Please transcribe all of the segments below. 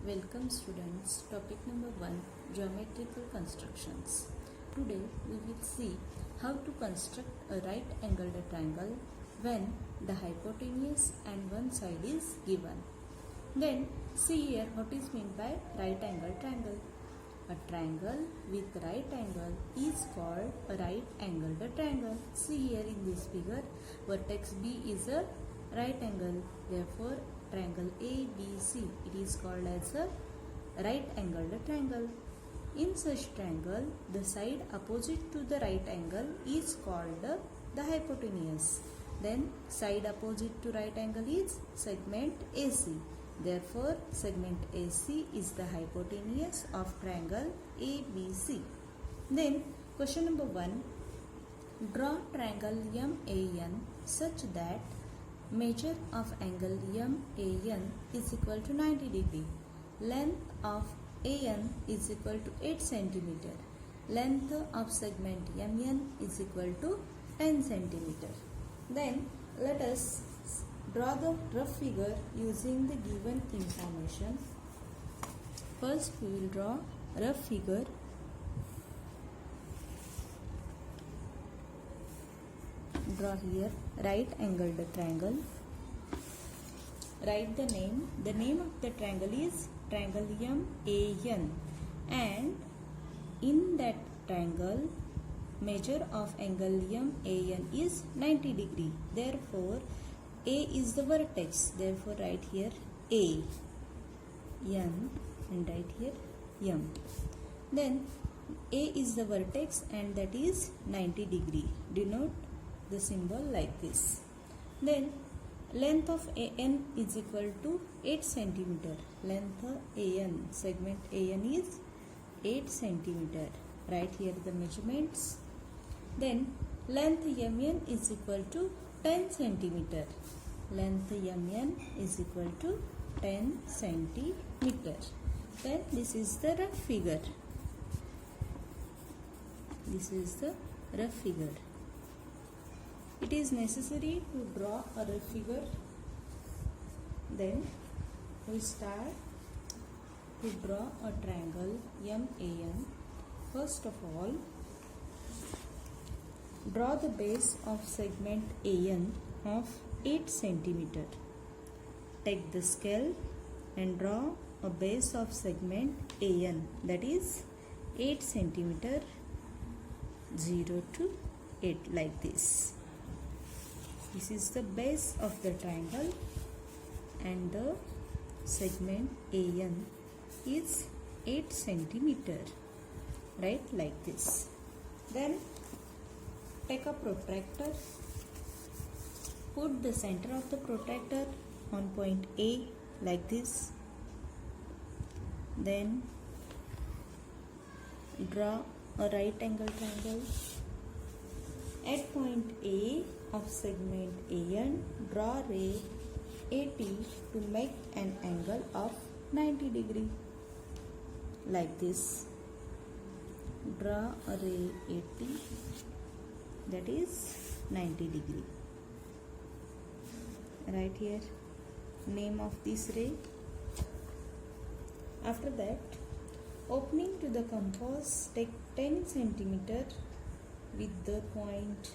Welcome students. Topic number 1, Geometrical Constructions. Today we will see how to construct a right angled triangle when the hypotenuse and one side is given. Then see here what is meant by right angled triangle. A triangle with right angle is called a right angled triangle. See here in this figure, vertex B is a right angle. Therefore, triangle ABC, it is called as a right angled triangle. In such triangle, the side opposite to the right angle is called the hypotenuse. Then side opposite to right angle is segment AC. Therefore, segment AC is the hypotenuse of triangle ABC. Then, question number 1. Draw triangle MAN such that measure of angle MAN is equal to 90 degree. Length of AN is equal to 8 cm. Length of segment MN is equal to 10 cm. Then, let us draw the rough figure using the given information. First, we will draw rough figure. Draw here right angled triangle. Write the name. The name of the triangle is triangle MAN, and in that triangle, measure of angle MAN is 90 degree. Therefore, A is the vertex. Therefore, write here A, N, and write here M. Then A is the vertex and that is 90 degree. Denote the symbol like this. Then length of AN is equal to 8 cm. Length of AN, segment AN is 8 cm. Write here the measurements. Then length MN is equal to 10 cm. Length MN is equal to 10 cm. Then this is the rough figure. This is the rough figure. It is necessary to draw a rough figure. Then we start to draw a triangle MAN. First of all, draw the base of segment AN of 8 cm. Take the scale and draw a base of segment AN, that is 8 cm, 0 to 8, like this. This is the base of the triangle and the segment AN is 8 cm. Right, like this. Then take a protractor. Put the center of the protractor on point A like this. Then draw a right angle triangle. At point A of segment AN, draw ray AT to make an angle of 90 degree. Like this. Draw a ray AT, that is 90 degree. Write here name of this ray. After that, opening to the compass, take 10 cm with the point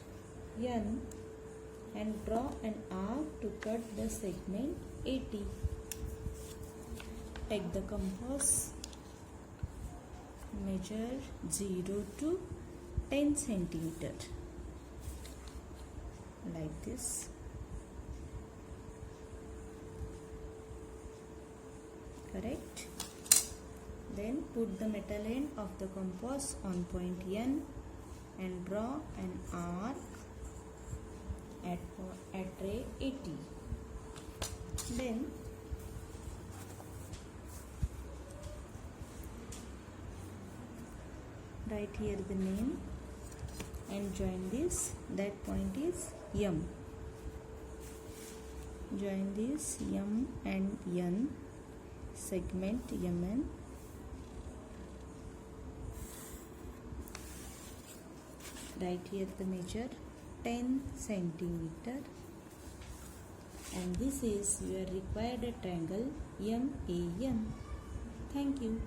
N and draw an arc to cut the segment AT. Take the compass, measure 0 to 10 cm, like this. Correct? Then put the metal end of the compass on point N and draw an arc at ray AT. Then write here the name and join this. That point is M. Join this M and N, segment MN. Write here the measure 10 cm and this is your required triangle MAN. Thank you.